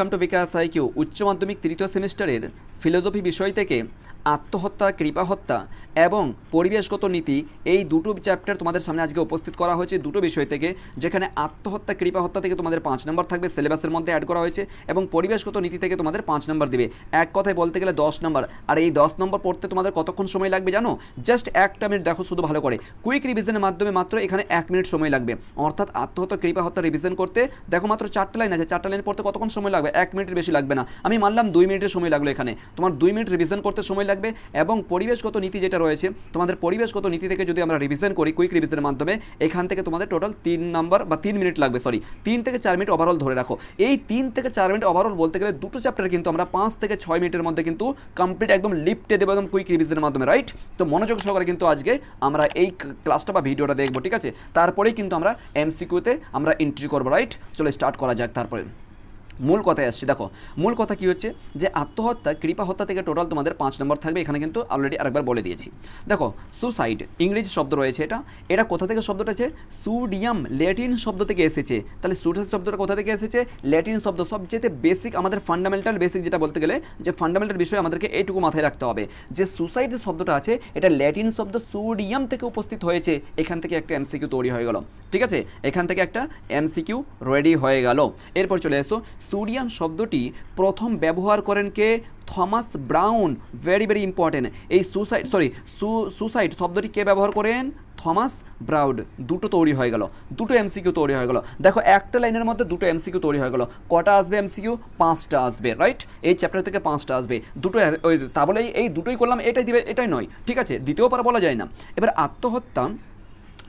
Welcome to bKash IQ. উচ্চ মাধ্যমিক তৃতীয় সেমিস্টারের ফিলোসফি বিষয় থেকে আত্মহত্যা, কৃপা হত্যা এবং পরিবেশগত নীতি এই দুটো চ্যাপ্টার তোমাদের সামনে আজকে উপস্থিত করা হয়েছে দুটো বিষয় থেকে, যেখানে আত্মহত্যা, কৃপা হত্যা থেকে তোমাদের 5 নম্বর থাকবে, সিলেবাসের মধ্যে অ্যাড করা হয়েছে, এবং পরিবেশগত নীতি থেকে তোমাদের 5 নম্বর দিবে। এক কথায় বলতে গেলে 10 নম্বর। আর এই 10 নম্বর পড়তে তোমাদের কতক্ষণ সময় লাগবে জানো? জাস্ট একটা মিনিট দেখো শুধু ভালো করে, কুইক রিভিশনের মাধ্যমে মাত্র এখানে 1 মিনিট সময় লাগবে। অর্থাৎ আত্মহত্যা, কৃপা হত্যা রিভিশন করতে দেখো মাত্র 4টা লাইন আছে, 4টা লাইন পড়তে কতক্ষণ সময় লাগবে? 1 মিনিটের বেশি লাগবে না, আমি মানলাম 2 মিনিটের সময় লাগলো। এখানে তোমার 2 মিনিট রিভিশন করতে সময় লাগবে। এবং পরিবেশগত নীতি যেটা রয়েছে, তোমাদের পরিবেশগত নীতি থেকে যদি আমরা রিভিশন করি কুইক রিভিশনের মাধ্যমে, এখান থেকে তোমাদের টোটাল 3 নম্বর বা 3 মিনিট লাগবে, 3 থেকে 4 মিনিট ওভারঅল ধরে রাখো। এই 3 থেকে 4 মিনিট ওভারঅল বলতে গেলে দুটো চ্যাপ্টার কিন্তু আমরা 5 থেকে 6 মিনিটের মধ্যে কিন্তু কমপ্লিট একদম লিপটে দেবো একদম কুইক রিভিশনের মাধ্যমে, রাইট? তো মনোযোগ সহকারে কিন্তু আজকে আমরা এই ক্লাসটা বা ভিডিওটা দেখবো, ঠিক আছে? তারপরেই কিন্তু আমরা এমসিকিউতে আমরা এন্ট্রি করবো, রাইট? চলো স্টার্ট করা যাক। তারপরে মূল কথায় আসছি। দেখো মূল কথা কী হচ্ছে, যে আত্মহত্যা, কৃপা হত্যা থেকে টোটাল তোমাদের 5 নম্বর থাকবে। এখানে কিন্তু অলরেডি আরেকবার বলে দিয়েছি। দেখো সুসাইড ইংরেজি শব্দ রয়েছে, এটা কোথা থেকে শব্দটা আছে? সুডিয়াম, ল্যাটিন শব্দ থেকে এসেছে। তাহলে সুসাইড শব্দটা কোথা থেকে এসেছে? ল্যাটিন শব্দ। সবচেয়ে বেসিক, আমাদের ফান্ডামেন্টাল বেসিক যেটা বলতে গেলে, যে ফান্ডামেন্টাল বিষয় আমাদেরকে এইটুকু মাথায় রাখতে হবে, যে সুসাইড যে শব্দটা আছে এটা ল্যাটিন শব্দ সুডিয়াম থেকে উপস্থিত হয়েছে। এখান থেকে একটা এমসিকিউ তৈরি হয়ে গেল, ঠিক আছে? এখান থেকে একটা এমসিকিউ রেডি হয়ে গেল। এরপর চলে এসো, সোডিয়াম শব্দটি প্রথম ব্যবহার করেন কে? Thomas Browne. Very very important. এই সুসাইড শব্দটি কে ব্যবহার করেন? Thomas Browne. দুটো তৈরি হয়ে গেল, দুটো এমসিকিউ তৈরি হয়ে গেল। দেখো একটা লাইনের মধ্যে দুটো এমসিকিউ তৈরি হয়ে গেল। কটা আসবে এমসিকিউ? 5টা আসবে, রাইট? এই চ্যাপ্টার থেকে 5টা আসবে, দুটো। তা বলে এই দুটোই করলাম এটাই দিবে এটাই নয়, ঠিক আছে? দ্বিতীয় পারা বলা যায় না। এবার আত্মহত্যা,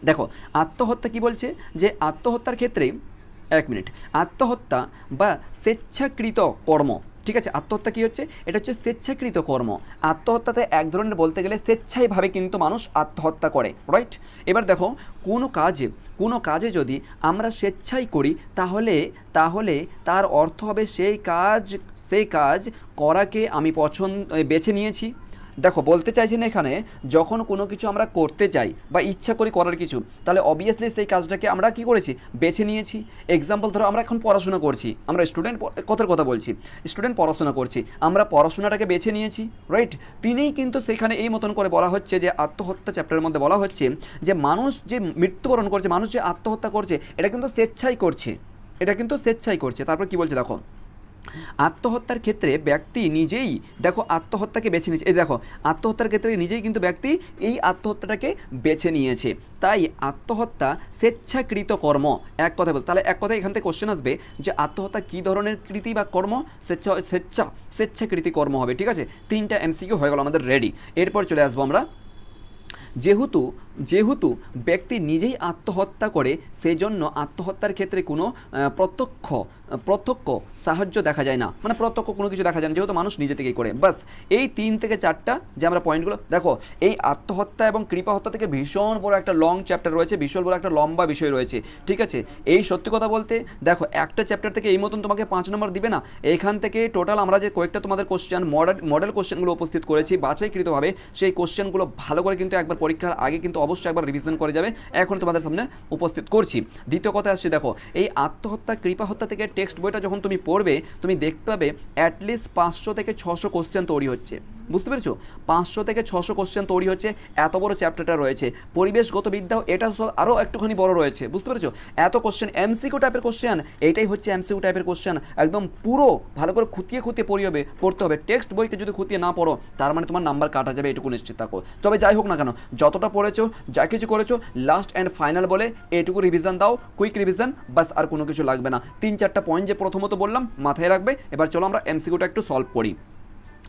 দেখো আত্মহত্যা কি বলছে, যে আত্মহত্যার ক্ষেত্রে 1 মিনিট, আত্মহত্যা বা স্বেচ্ছাকৃত কর্ম, ঠিক আছে? আত্মহত্যা কী হচ্ছে? এটা হচ্ছে স্বেচ্ছাকৃত কর্ম। আত্মহত্যাতে এক ধরনের বলতে গেলে স্বেচ্ছায়ভাবে কিন্তু মানুষ আত্মহত্যা করে, রাইট? এবার দেখো কোনো কাজে যদি আমরা স্বেচ্ছায় করি, তাহলে তার অর্থ হবে সেই কাজ করাকে আমি বেছে নিয়েছি। দেখো বলতে চাইছি না এখানে, যখন কোনো কিছু আমরা করতে চাই বা ইচ্ছা করি করার কিছু, তাহলে অবভিয়াসলি সেই কাজটাকে আমরা কি করেছি? বেছে নিয়েছি। এক্সাম্পল ধরো, আমরা এখন পড়াশোনা করছি, আমরা স্টুডেন্ট কথা বলছি, স্টুডেন্ট পড়াশোনা করছি, আমরা পড়াশোনাটাকে বেছে নিয়েছি, রাইট? তিনিই কিন্তু সেখানে এই মতন করে বলা হচ্ছে, যে আত্মহত্যা চ্যাপ্টারের মধ্যে বলা হচ্ছে যে মানুষ যে মৃত্যুবরণ করছে, মানুষ যে আত্মহত্যা করছে, এটা কিন্তু স্বেচ্ছাই করছে। তারপর কি বলছে দেখো, আত্মহত্যার ক্ষেত্রে ব্যক্তি নিজেই, দেখো আত্মহত্যাকে বেছে নিয়েছে, এই দেখো আত্মহত্যার ক্ষেত্রে নিজেই কিন্তু ব্যক্তি এই আত্মহত্যাটাকে বেছে নিয়েছে। তাই আত্মহত্যা স্বেচ্ছাকৃত কর্ম। এক কথা বল, তাহলে এক কথায় এখান থেকে কোশ্চেন আসবে যে আত্মহত্যা কী ধরনের কৃতি বা কর্ম? স্বেচ্ছাকৃতি কর্ম হবে, ঠিক আছে? 3টা এমসিকিউ হয়ে গেল আমাদের রেডি। এরপর চলে আসবো আমরা, যেহেতু ব্যক্তি নিজেই আত্মহত্যা করে, সেই জন্য আত্মহত্যার ক্ষেত্রে কোনো প্রত্যক্ষ সাহায্য দেখা যায় না, মানে প্রত্যক্ষ কোনো কিছু দেখা যায় না, যেহেতু মানুষ নিজে থেকেই করে। বাস এই 3 থেকে 4টা যে আমরা পয়েন্টগুলো, দেখো এই আত্মহত্যা এবং কৃপা হত্যা থেকে ভীষণ বড় একটা লং চ্যাপ্টার রয়েছে, ভীষণ বড় একটা লম্বা বিষয় রয়েছে, ঠিক আছে? এই সত্যি কথা বলতে দেখো একটা চ্যাপ্টার থেকে এই মতন তোমাকে 5 নম্বর দিবে না। এখান থেকে টোটাল আমরা যে কয়েকটা তোমাদের কোশ্চেন, মডেল কোশ্চেনগুলো উপস্থিত করেছি বাছাইকৃতভাবে, সেই কোশ্চেনগুলো ভালো করে কিন্তু একবার পরীক্ষার আগে কিন্তু অবশ্যই একবার রিভিশন করে যাবে। এখন তোমাদের সামনে উপস্থিত করছি। দ্বিতীয় কথা আসছে, দেখো এই আত্মহত্যা, কৃপা হত্যা থেকে টেক্সট বইটা যখন তুমি পড়বে, তুমি দেখতে পাবে অ্যাটলিস্ট 500 থেকে 600 কোশ্চেন তৈরি হচ্ছে। বুঝতে পেরেছো? 500 থেকে 600 কোশ্চেন তৈরি হচ্ছে, এত বড় চ্যাপ্টারটা রয়েছে। পরিবেশগত বিদ্যাও এটা আরও একটুখানি বড় রয়েছে, বুঝতে পেরেছো? এত কোশ্চেন, এমসিকিউ টাইপের কোশ্চেন, এইটাই হচ্ছে এমসিকিউ টাইপের কোশ্চেন। একদম পুরো ভালো করে খুঁটিয়ে পড়তে হবে। টেক্সট বইকে যদি খুঁটিয়ে না পড়ো, তার মানে তোমার নাম্বার কাটা যাবে, এটুকু নিশ্চিত থাকো। তবে যাই হোক না কেন, যতটা পড়েছো, যা কিছু করেছো, লাস্ট অ্যান্ড ফাইনাল বলে এইটুকু রিভিশন দাও, কুইক রিভিশন, বাস আর কোনো কিছু লাগবে না। 3-4টা পয়েন্ট যে প্রথমত বললাম মাথায় রাখবে। এবার চলো আমরা এমসিকিউটা একটু সলভ করি।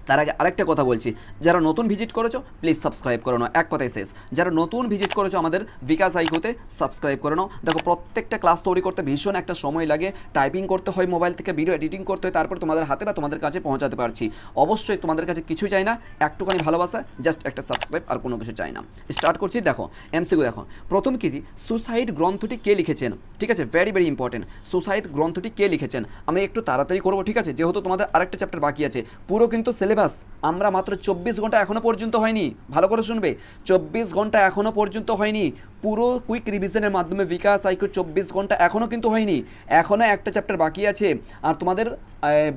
তার আগে আরেকটা কথা বলছি, যারা নতুন ভিজিট করেছো প্লিজ সাবস্ক্রাইব করে নাও, এক কথায় শেষ। যারা নতুন ভিজিট করেছো আমাদের বিকাশ আইকিউতে, সাবস্ক্রাইব করে নাও। দেখো প্রত্যেকটা ক্লাস তৈরি করতে ভীষণ একটা সময় লাগে, টাইপিং করতে হয়, মোবাইল থেকে ভিডিও এডিটিং করতে হয়, তারপর তোমাদের হাতে বা তোমাদের কাছে পৌঁছাতে পারছি। অবশ্যই তোমাদের কাছে কিছু চাই না, একটুখানি ভালোবাসা, জাস্ট একটা সাবস্ক্রাইব, আর কোনো কিছু চাই না। স্টার্ট করছি। দেখো এমসিকিউ, দেখো প্রথম কি, সুসাইড গ্রন্থটি কে লিখেছেন? ঠিক আছে, ভেরি ভেরি ইম্পর্টেন্ট। সুসাইড গ্রন্থটি কে লিখেছেন? আমি একটু তাড়াতাড়ি করবো, ঠিক আছে, যেহেতু তোমাদের আরেকটা চ্যাপ্টার বাকি আছে। পুরো কিন্তু সিলেবাস আমরা মাত্র 24 ঘন্টা এখনও পর্যন্ত হয়নি, ভালো করে শুনবে, 24 ঘন্টা এখনও পর্যন্ত হয়নি। পুরো কুইক রিভিশনের মাধ্যমে বিকাশ আইকিউ 24 ঘন্টা এখনও কিন্তু হয়নি, এখনও একটা চ্যাপ্টার বাকি আছে। আর তোমাদের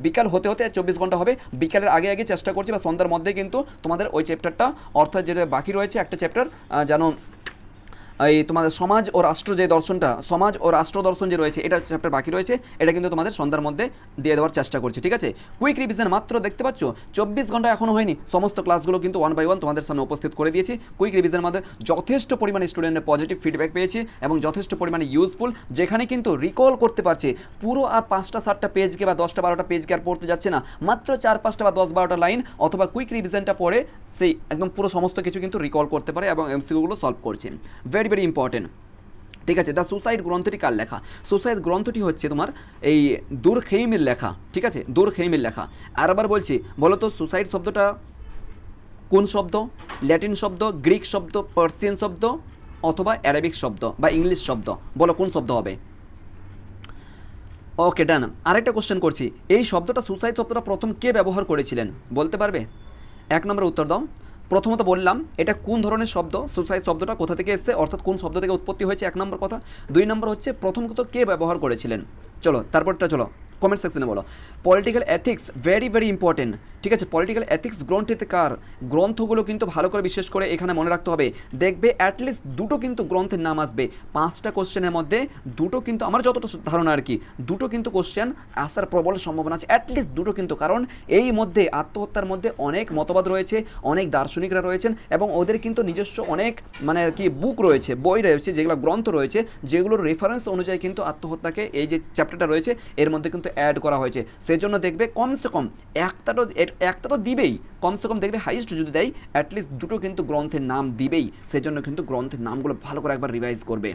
বিকাল হতে হতে 24 ঘন্টা হবে, বিকালের আগে আগে চেষ্টা করছি বা সন্ধ্যার মধ্যে কিন্তু তোমাদের ওই চ্যাপ্টারটা, অর্থাৎ যেটা বাকি রয়েছে একটা চ্যাপ্টার, যেন এই তোমাদের সমাজ ও রাষ্ট্র যে দর্শনটা, সমাজ ও রাষ্ট্র দর্শন যে রয়েছে, এটা চ্যাপ্টার বাকি রয়েছে, এটা কিন্তু তোমাদের সন্ধ্যার মধ্যে দিয়ে দেওয়ার চেষ্টা করছি, ঠিক আছে। কুইক রিভিশন মাত্র দেখতে পাচ্ছ 24 ঘন্টা এখনও হয়নি, সমস্ত ক্লাসগুলো কিন্তু 1 বাই 1 তোমাদের সামনে উপস্থিত করে দিয়েছি। কুইক রিভিশনের মধ্যে যথেষ্ট পরিমাণে স্টুডেন্টের পজিটিভ ফিডব্যাক পেয়েছি এবং যথেষ্ট পরিমাণে ইউজফুল, যেখানে কিন্তু রিকল করতে পারছে পুরো আর 5টা 7টা পেজকে বা 10টা 12টা পেজকে আর পড়তে যাচ্ছে না, মাত্র 4-5টা বা 10-12টা লাইন অথবা কুইক রিভিশনটা পড়ে সেই একদম পুরো সমস্ত কিছু কিন্তু রিকল করতে পারে এবং এমসিকিউগুলো সলভ করছে। ভেরি ভেরি ইম্পর্টেন্ট, ঠিক আছে। দ্য সুসাইড গ্রন্থটি কার লেখা? সুসাইড গ্রন্থটি হচ্ছে তোমার এই দুরখেইমের লেখা, ঠিক আছে, দুরখেইমের লেখা। আর আবার বলছি, বলো তো সুসাইড শব্দটা কোন শব্দ? ল্যাটিন শব্দ, গ্রিক শব্দ, পার্সিয়ান শব্দ অথবা অ্যারাবিক শব্দ বা ইংলিশ শব্দ? বলো কোন শব্দ হবে? ওকে ডান। আরেকটা কোশ্চেন করছি, এই শব্দটা সুসাইড শব্দটা প্রথম কে ব্যবহার করেছিলেন বলতে পারবে? 1 নম্বরে উত্তর দাও। প্রথমত বললাম এটা কোন ধরনের শব্দ, সুসাইড শব্দটা কোথা থেকে এসেছে, অর্থাৎ কোন শব্দ থেকে উৎপত্তি হয়েছে, 1 নম্বর কথা। 2 নম্বর হচ্ছে প্রথমত কে ব্যবহার করেছিলেন। চলো তারপরটা চলো কমেন্ট সেকশনে বলো। Political ethics very very important, ঠিক আছে। পলিটিক্যাল এথিক্স গ্রন্থটিতে কার? গ্রন্থগুলো কিন্তু ভালো করে বিশেষ করে এখানে মনে রাখতে হবে, দেখবে অ্যাটলিস্ট 2টো কিন্তু গ্রন্থের নাম আসবে, 5টা কোশ্চেনের মধ্যে 2টো কিন্তু, আমার যতটা ধারণা আর কি, 2টো কিন্তু কোশ্চেন আসার প্রবল সম্ভাবনা আছে, অ্যাটলিস্ট 2টো কিন্তু। কারণ এই মধ্যে আত্মহত্যার মধ্যে অনেক মতবাদ রয়েছে, অনেক দার্শনিকরা রয়েছেন এবং ওদের কিন্তু নিজস্ব অনেক মানে আর কি বুক রয়েছে, বই রয়েছে, যেগুলো গ্রন্থ রয়েছে, যেগুলোর রেফারেন্স অনুযায়ী কিন্তু আত্মহত্যাকে এই যে চ্যাপ্টারটা রয়েছে এর মধ্যে কিন্তু অ্যাড করা হয়েছে। সেজন্য দেখবে কমসে কম একটা তো দিবেই, কমসে কম দেখবে হাইস্ট যদি দেয় অ্যাটলিস্ট 2টো কিন্তু গ্রন্থের নাম দিবেই। সেজন্য কিন্তু গ্রন্থের নামগুলো ভালো করে একবার রিভাইজ করবে।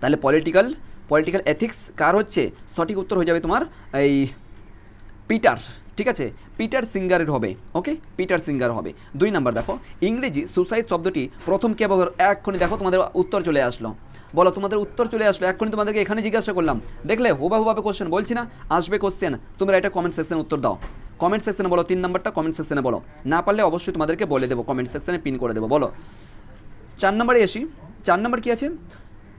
তাহলে পলিটিক্যাল এথিক্স কার হচ্ছে? সঠিক উত্তর হয়ে যাবে তোমার এই পিটার, ঠিক আছে, পিটার সিঙ্গারের হবে। ওকে, পিটার সিঙ্গার হবে। 2 নম্বর দেখো, ইংরেজি সুসাইড শব্দটি প্রথম কে ব্যবহার? এক্ষুনি দেখো তোমাদের উত্তর চলে আসলো, বলো তোমাদের উত্তর চলে আসলো, এক্ষুনি তোমাদেরকে এখানে জিজ্ঞাসা করলাম, দেখলে হুবাহুভাবে কোশ্চেন বলছি না, আসবে কোশ্চেন, তোমরা এটা কমেন্ট সেকশনে উত্তর দাও। কমেন্ট সেকশনে বলো 3 নম্বরটা, কমেন্ট সেকশনে বলো, না পারলে অবশ্যই তোমাদেরকে বলে দেবো, কমেন্ট সেকশনে পিন করে দেবো। বলো 4 নম্বরে এসি। 4 নম্বর কি আছে?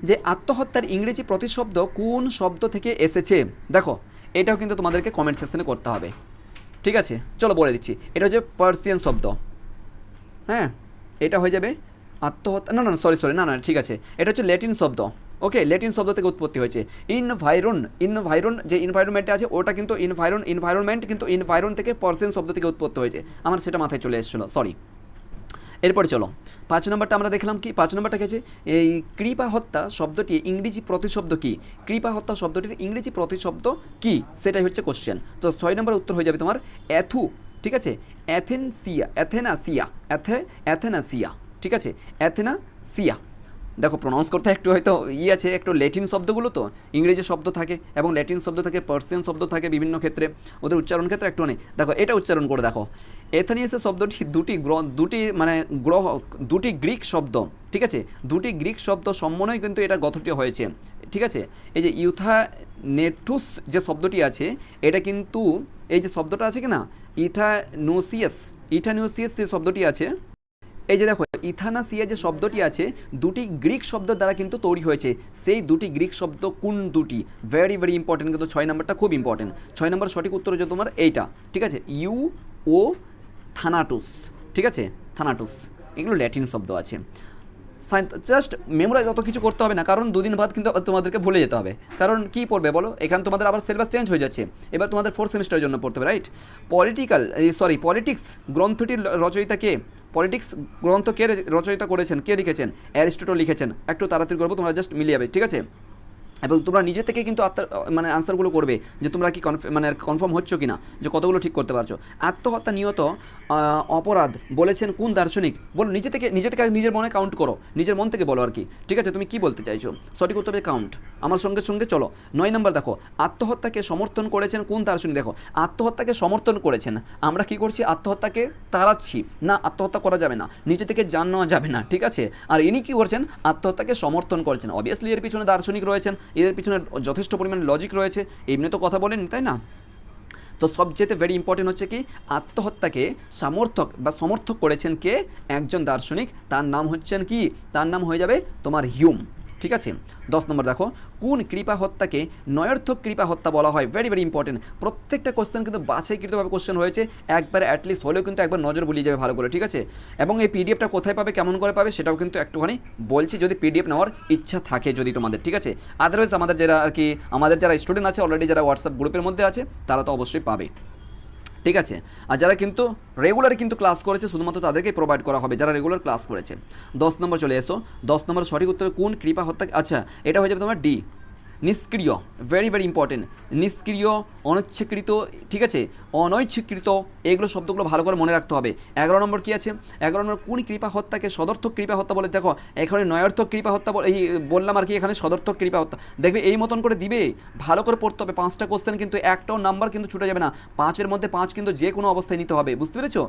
যে আত্মহত্যার ইংরেজি প্রতিশব্দ কোন শব্দ থেকে এসেছে? দেখো এটাও কিন্তু তোমাদেরকে কমেন্ট সেকশনে করতে হবে, ঠিক আছে। চলো বলে দিচ্ছি, এটা হচ্ছে পার্সিয়ান শব্দ, হ্যাঁ, এটা হয়ে যাবে আত্মহত্যা, না সরি না ঠিক আছে, এটা হচ্ছে ল্যাটিন শব্দ। ওকে, ল্যাটিন শব্দ থেকে উৎপত্তি হয়েছে। ইনভাইরন যে ইনভাইরনমেন্টে আছে ওটা কিন্তু ইনভাইরনমেন্ট কিন্তু ইনভাইরন থেকে পার্সিয়ান শব্দ থেকে উৎপত্তি হয়েছে, আমার সেটা মাথায় চলে এসেছিলো, সরি। এরপরে চলো 5 নম্বরটা আমরা দেখলাম কি, 5 নম্বরটা কি আছে? এই কৃপা হত্যা শব্দটি ইংরেজি প্রতিশব্দ কি? কৃপা হত্যা শব্দটির ইংরেজি প্রতিশব্দ কি, সেটাই হচ্ছে কোশ্চেন। তো 6 নম্বর উত্তর হয়ে যাবে তোমার অ্যাথু, ঠিক আছে, অ্যাথেনাসিয়া, ঠিক আছে, অ্যাথেনাসিয়া। দেখো প্রনাউন্স করতে একটু হয়তো আছে, একটু ল্যাটিন শব্দগুলো তো ইংরেজি শব্দ থাকে এবং ল্যাটিন শব্দ থাকে, পার্সিয়ান শব্দ থাকে, বিভিন্ন ক্ষেত্রে ওদের উচ্চারণ ক্ষেত্রে একটু নেই। দেখো এটা উচ্চারণ করে দেখো, এথেনিয়াসের শব্দটি দুটি গ্রিক শব্দ, ঠিক আছে, দুটি গ্রিক শব্দ সম্মানই কিন্তু এটা গঠনটি হয়েছে, ঠিক আছে। এই যে ইউথানেটুস যে শব্দটি আছে, এটা কিন্তু এই যে শব্দটা আছে কি না, ইথানোসিয়াস যে শব্দটি আছে, এই যে দেখো ইথানাসিয়া যে শব্দটি আছে, দুটি গ্রিক শব্দ দ্বারা কিন্তু তৈরি হয়েছে। সেই দুটি গ্রিক শব্দ কোন দুটি? ভেরি ভেরি ইম্পর্টেন্ট, কিন্তু 6 নম্বরটা খুব ইম্পর্টেন্ট। 6 নম্বর সঠিক উত্তর হচ্ছে তোমার এইটা, ঠিক আছে, ইউ ও থানাটুস, ঠিক আছে, থানাটুস, এগুলো ল্যাটিন শব্দ আছে। জাস্ট মেমোরাইজ অত কিছু করতে হবে না, কারণ 2 দিন বাদ কিন্তু তোমাদেরকে ভুলে যেতে হবে। কারণ কী পড়বে বলো, এখানে তোমাদের আবার সিলেবাস চেঞ্জ হয়ে যাচ্ছে, এবার তোমাদের 4th সেমিস্টারের জন্য পড়তে হবে, রাইট। পলিটিক্স গ্রন্থটির রচয়িতা কে? পলিটিক্স গ্রন্থ কে রচয়িতা করেছেন, কে লিখেছেন? অ্যারিস্টটল লিখেছেন। একটু তাড়াতাড়ি করবো, তোমরা জাস্ট মিলিয়ে যাবে, ঠিক আছে। এবং তোমরা নিজে থেকে কিন্তু মানে আনসারগুলো করবে যে তোমরা কি কনফার্ম হচ্ছ কি না, যে কতগুলো ঠিক করতে পারছো। আত্মহত্যা নিয়ত অপরাধ বলেছেন কোন দার্শনিক? বলো নিজে থেকে নিজের মনে কাউন্ট করো, নিজের মন থেকে বলো আর কি, ঠিক আছে, তুমি কি বলতে চাইছো। সঠিক উত্তরে কাউন্ট আমার সঙ্গে সঙ্গে চলো। 9 নম্বর দেখো, আত্মহত্যাকে সমর্থন করেছেন কোন দার্শনিক? দেখো আত্মহত্যাকে সমর্থন করেছেন, আমরা কি করছি? আত্মহত্যাকে তাড়াচ্ছি না, আত্মহত্যা করা যাবে না, নিজে থেকে জান নেওয়া যাবে না, ঠিক আছে। আর ইনি কি করছেন? আত্মহত্যাকে সমর্থন করছেন। অবভিয়াসলি এর পিছনে দার্শনিক রয়েছেন, এর পিছনে যথেষ্ট পরিমাণে লজিক রয়েছে, এমনি তো কথা বলেন, তাই না? তো সবচেয়ে ভেরি ইম্পর্টেন্ট হচ্ছে কি, আত্মহত্যাকে সমর্থক করেছেন কে, একজন দার্শনিক, তার নাম হচ্ছেন কি, তার নাম হয়ে যাবে তোমার হিউম। ঠিক আছে। 10 নম্বর দেখো, কোন কৃপা হত্যাকে নয়ার্থক কৃপা হত্যা বলা হয়? ভেরি ভেরি ইম্পর্টেন্ট, প্রত্যেকটা কোশ্চেন কিন্তু বাছাইকৃতভাবে কোশ্চেন হয়েছে, একবার অ্যাটলিস্ট হলেও কিন্তু একবার নজর বুলিয়ে যাবে ভালো করে। ঠিক আছে। এবং এই পিডিএফটা কোথায় পাবে, কেমন করে পাবে, সেটাও কিন্তু একটুখানি বলছি, যদি পিডিএফ নেওয়ার ইচ্ছা থাকে যদি তোমাদের। ঠিক আছে। আদারওয়াইজ আমাদের যারা স্টুডেন্ট আছে অলরেডি, যারা হোয়াটসঅ্যাপ গ্রুপের মধ্যে আছে, তারা তো অবশ্যই পাবে। ঠিক আছে। আর যারা কিন্তু রেগুলার কিন্তু ক্লাস করেছে, শুধুমাত্র তাদেরকেই প্রোভাইড করা হবে, যারা রেগুলার ক্লাস করেছে। 10 নম্বর চলে এসো। 10 নম্বর সঠিক উত্তর কোন কৃপা হত্যা, আচ্ছা এটা হয়ে যাবে তোমার ডি, নিষ্ক্রিয়। ভেরি ভেরি ইম্পর্টেন্ট, নিষ্ক্রিয়, অনৈচ্ছাকৃত, ঠিক আছে, অনৈচ্ছাকৃত, এগুলো শব্দগুলো ভালো করে মনে রাখতে হবে। 11 নম্বর কী আছে, 11 নম্বর কোন কৃপা হত্যাকে সদর্থক কৃপা হত্যা বলে? দেখো এখানে নয়ার্থক কৃপা হত্যা এই বললাম আর কি, এখানে সদর্থক কৃপা হত্যা। দেখবে এই মতন করে দিবে, ভালো করে পড়তে হবে। 5টা কোশ্চেন কিন্তু, একটাও নাম্বার কিন্তু ছুটে যাবে না, 5-এর মধ্যে 5 কিন্তু যে কোনো অবস্থায় নিতে হবে, বুঝতে পেরেছো?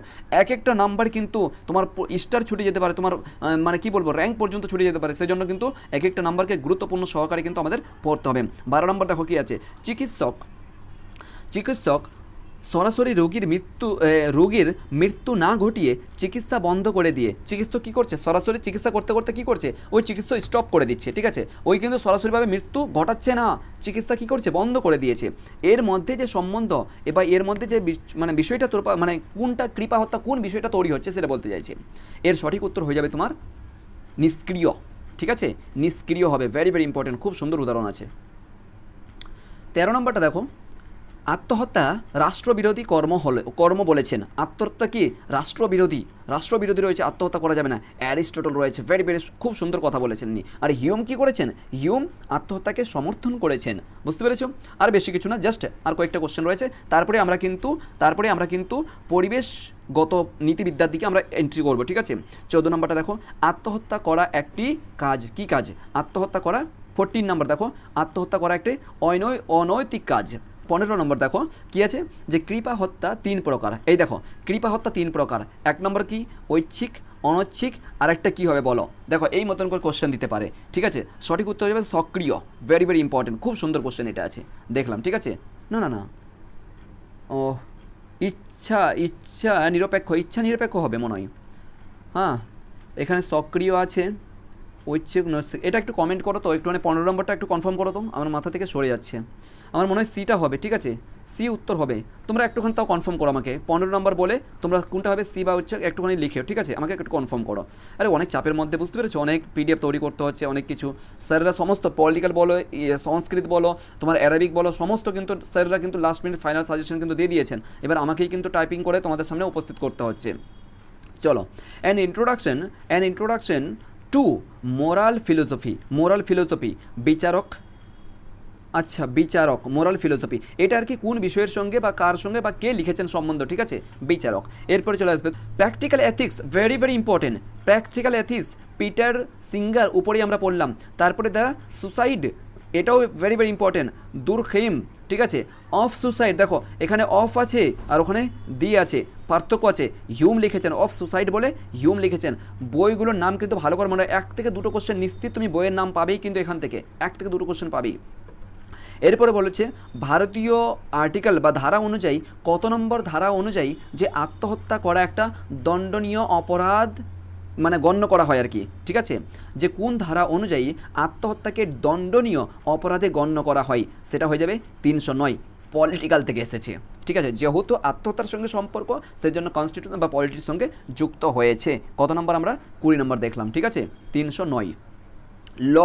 এক একটা নাম্বার কিন্তু তোমার স্টার ছুটে যেতে পারে, তোমার মানে কি বলবো, র্যাঙ্ক পর্যন্ত ছুটে যেতে পারে, সেই জন্য কিন্তু এক একটা নাম্বারকে গুরুত্বপূর্ণ সহকারে কিন্তু আমাদের পড়তে হবে। 12 নম্বর দেখো কি আছে, চিকিৎসক সরাসরি রোগীর মৃত্যু না ঘটিয়ে চিকিৎসা বন্ধ করে দিয়ে, চিকিৎসক কী করছে, সরাসরি চিকিৎসা করতে করতে কী করছে, ওই চিকিৎসা স্টপ করে দিচ্ছে। ঠিক আছে। ওই কিন্তু সরাসরিভাবে মৃত্যু ঘটাচ্ছে না, চিকিৎসা কী করছে, বন্ধ করে দিয়েছে। এর মধ্যে যে সম্বন্ধ এবার এর মধ্যে যে মানে বিষয়টা মানে কোনটা কৃপা হত্যা, কোন বিষয়টা তৈরি হচ্ছে সেটা বলতে চাইছে। এর সঠিক উত্তর হয়ে যাবে তোমার নিষ্ক্রিয়। ঠিক আছে, নিষ্ক্রিয় হবে। ভেরি ভেরি ইম্পর্টেন্ট, খুব সুন্দর উদাহরণ আছে। 13 নম্বরটা দেখো, আত্মহত্যা রাষ্ট্রবিরোধী কর্ম বলেছেন। আত্মহত্যা কি রাষ্ট্রবিরোধী রয়েছে, আত্মহত্যা করা যাবে না। অ্যারিস্টটল রয়েছে, ভেরি ভেরি খুব সুন্দর কথা বলেছেন নি। আর হিউম কি করেছেন, হিউম আত্মহত্যাকে সমর্থন করেছেন, বুঝতে পেরেছো? আর বেশি কিছু না, জাস্ট আর কয়েকটা কোশ্চেন রয়েছে, তারপরে আমরা কিন্তু পরিবেশগত নীতিবিদ্যার দিকে আমরা এন্ট্রি করবো। ঠিক আছে। 14 নম্বরটা দেখো, আত্মহত্যা করা একটি কাজ, কি কাজ? আত্মহত্যা করা। 14 নম্বর দেখো, আত্মহত্যা করা একটি অনৈতিক কাজ। 15 নম্বর দেখো কি আছে, যে কৃপা হত্যা 3 প্রকার। এই দেখো কৃপা হত্যা 3 প্রকার। 1 নম্বর কি, ঐচ্ছিক, অনৈচ্ছিক, আর একটা কী হবে বলো? দেখো এই মতন করে কোশ্চেন দিতে পারে। ঠিক আছে। সঠিক উত্তর হয়ে যাবে সক্রিয়। ভেরি ভেরি ইম্পর্টেন্ট, খুব সুন্দর কোশ্চেন এটা আছে, দেখলাম। ঠিক আছে। না ও ইচ্ছা নিরপেক্ষ হবে মনে হয়। হ্যাঁ, এখানে সক্রিয় আছে, ঐচ্ছিক, নৈচ্ছিক, এটা একটু কমেন্ট করো তো, একটু মানে 15 নম্বরটা একটু কনফার্ম করো তো, আমার মাথা থেকে সরে যাচ্ছে। আমার মনে হয় সিটা হবে। ঠিক আছে, সি উত্তর হবে। তোমরা একটুখানি তাও কনফার্ম করো আমাকে, 15 নম্বর বলে তোমরা কোনটা হবে, সি বা হচ্ছে একটুখানি লিখে। ঠিক আছে, আমাকে একটু কনফার্ম করো। আরে অনেক চাপের মধ্যে, বুঝতে পেরেছো, অনেক পিডিএফ তৈরি করতে হচ্ছে, অনেক কিছু। স্যাররা সমস্ত পলিটিক্যাল বলো, সংস্কৃত বলো, তোমার অ্যারাবিক বলো, সমস্ত কিন্তু স্যাররা কিন্তু লাস্ট মিনিট ফাইনাল সাজেশন কিন্তু দিয়ে দিয়েছেন। এবার আমাকেই কিন্তু টাইপিং করে তোমাদের সামনে উপস্থিত করতে হচ্ছে। চলো, an introduction to moral philosophy, বিচারক, মোরাল ফিলোসফি, এটা আর কি কোন বিষয়ের সঙ্গে বা কার সঙ্গে বা কে লিখেছেন সম্বন্ধ। ঠিক আছে, বিচারক। এরপরে চলে আসবে practical ethics. Very very important, practical ethics Peter singer উপরেই আমরা পড়লাম। তারপরে দ্য সুসাইড, এটাও ভেরি ভেরি ইম্পর্টেন্ট। দুর্খেম। ঠিক আছে। অফ সুসাইড, দেখো এখানে অফ আছে আর ওখানে দি আছে, পার্থক্য আছে। হিউম লিখেছেন, অফ সুসাইড বলে হিউম লিখেছেন। বইগুলোর নাম কিন্তু ভালো করে মনে হয়, 1 থেকে 2টো কোশ্চেন নিশ্চিত তুমি বইয়ের নাম পাবেই কিন্তু এখান থেকে, 1 থেকে 2টো কোশ্চেন পাবেই। এরপরে বলেছে ভারতীয় আর্টিকেল বা ধারা অনুযায়ী, কত নম্বর ধারা অনুযায়ী যে আত্মহত্যা করা একটা দণ্ডনীয় অপরাধ মানে গণ্য করা হয় আর কি। ঠিক আছে, যে কোন ধারা অনুযায়ী আত্মহত্যাকে দণ্ডনীয় অপরাধে গণ্য করা হয়, সেটা হয়ে যাবে 309, পলিটিক্যাল থেকে এসেছে। ঠিক আছে, যেহেতু আত্মহত্যার সঙ্গে সম্পর্ক, সেই জন্য কনস্টিটিউশন বা পলিটিক্সের সঙ্গে যুক্ত হয়েছে। কত নম্বর আমরা 20 নম্বর দেখলাম। ঠিক আছে, 309। ল,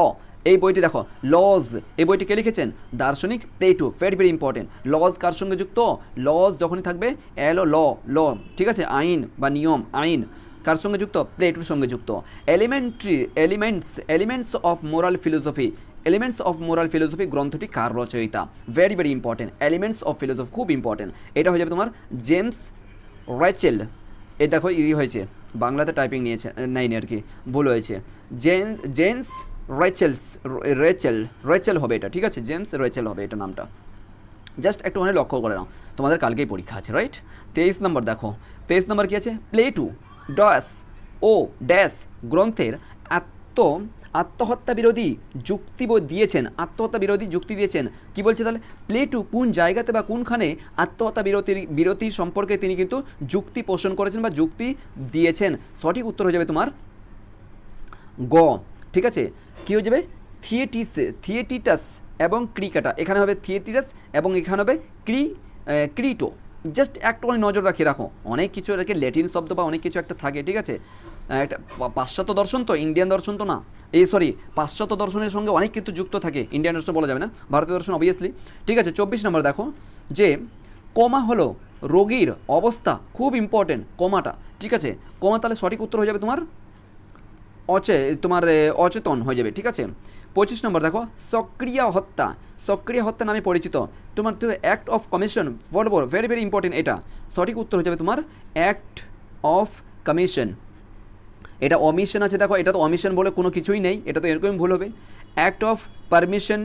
এই বইটি দেখো, লজ, এই বইটি কে লিখেছেন? দার্শনিক Plato. Very very important. Laws কার সঙ্গে যুক্ত? লজ যখনই থাকবে ল, ঠিক আছে, আইন বা নিয়ম, আইন কার সঙ্গে যুক্ত? প্লেটোর সঙ্গে যুক্ত। এলিমেন্টস অফ মোরাল ফিলোসফি গ্রন্থটি কার রচয়িতা? Very very important, elements of philosophy খুব ইম্পর্টেন্ট। এটা হয়ে যাবে তোমার জেমস রেচেল। এটা দেখো হয়েছে, বাংলাতে টাইপিং নেয়নি আর কি, ভুল হয়েছে। জেমস রেচেল হবে এটা। ঠিক আছে, জেমস রেচেল হবে এটা নামটা। জাস্ট একটুখানি লক্ষ্য করে নাও, তোমাদের কালকেই পরীক্ষা আছে, রাইট? 23 নম্বর দেখো, 23 নম্বর কী আছে? প্লেটো ড্যাশ গ্রন্থের আত্মহত্যা বিরোধী যুক্তি দিয়েছেন, আত্মহত্যা বিরোধী যুক্তি দিয়েছেন। কি বলছে তাহলে, প্লেটো কোন জায়গাতে বা কোনখানে আত্মহত্যা বিরতি সম্পর্কে তিনি কিন্তু যুক্তি পোষণ করেছেন বা যুক্তি দিয়েছেন? সঠিক উত্তর হয়ে যাবে তোমার গ। ঠিক আছে, কী হয়ে যাবে, থিয়েটিটাস এবং ক্রিকাটা, এখানে হবে থিয়েটিটাস এবং এখানে হবে ক্রিটো। জাস্ট একটুখানি নজর রাখো, অনেক কিছু এটাকে ল্যাটিন শব্দ বা অনেক কিছু একটা থাকে, ঠিক আছে। একটা পাশ্চাত্য দর্শন তো, ইন্ডিয়ান দর্শন তো না, পাশ্চাত্য দর্শনের সঙ্গে অনেক কিছু যুক্ত থাকে, ইন্ডিয়ান দর্শন বলা যাবে না, ভারতীয় দর্শন অবভিয়াসলি। ঠিক আছে, 24 নম্বর দেখো যে কমা হলো রোগীর অবস্থা, খুব ইম্পর্টেন্ট কমাটা। ঠিক আছে, কমা তাহলে সঠিক উত্তর হয়ে যাবে তোমার অচেতন হয়ে যাবে। ঠিক আছে, 25 নম্বর দেখো সক্রিয় হত্যা নামে পরিচিত তোমার অ্যাক্ট অফ কমিশন, বড় ভেরি ভেরি ইম্পর্টেন্ট, এটা সঠিক উত্তর হয়ে যাবে তোমার অ্যাক্ট অফ কমিশন। এটা অমিশন আছে, দেখো এটা তো অমিশন বলে কোনো কিছুই নেই, এটা তো এরকমই ভুল হবে। অ্যাক্ট অফ পারমিশন,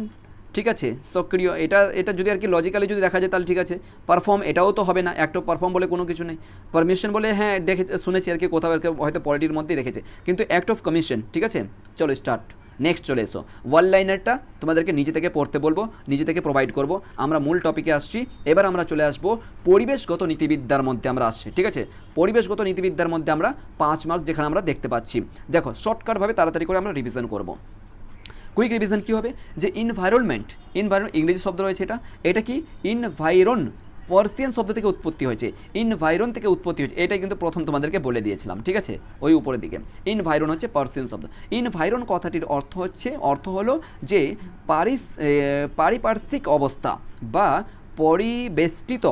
ঠিক আছে, সক্রিয়, এটা যদি আর কি লজিক্যালি যদি দেখা যায় তাহলে ঠিক আছে। পারফর্ম, এটাও তো হবে না, অ্যাক্ট অফ পারফর্ম বলে কোনো কিছু নেই। পারমিশন বলে হ্যাঁ শুনেছি আর কি কোথাও আর কি, হয়তো পলিটির মধ্যেই রেখেছে, কিন্তু অ্যাক্ট অফ কমিশন। ঠিক আছে, চলো স্টার্ট, নেক্সট চলে এসো। ওয়ান লাইনারটা তোমাদেরকে নিজে থেকে পড়তে বলবো, নিজে থেকে প্রোভাইড করবো। আমরা মূল টপিকে আসছি, এবার আমরা চলে আসবো পরিবেশগত নীতিবিদ্যার মধ্যে আমরা আসছি। ঠিক আছে, পরিবেশগত নীতিবিদ্যার মধ্যে আমরা 5 মার্ক যেখানে আমরা দেখতে পাচ্ছি। দেখো শর্টকাটভাবে তাড়াতাড়ি করে আমরা রিভিশন করবো। কুইক রিভিশন কী হবে, যে ইনভায়রনমেন্ট ইংরেজি শব্দ রয়েছে, এটা কি ইনভাইরন, পার্সিয়ান শব্দ থেকে উৎপত্তি হয়েছে, ইনভাইরন থেকে উৎপত্তি হয়েছে, এটাই কিন্তু প্রথম তোমাদেরকে বলে দিয়েছিলাম। ঠিক আছে, ওই উপরের দিকে ইনভাইরন হচ্ছে পার্সিয়ান শব্দ। ইনভাইরন কথাটির অর্থ হলো যে পারিপার্শ্বিক অবস্থা বা পরিবেষ্টিত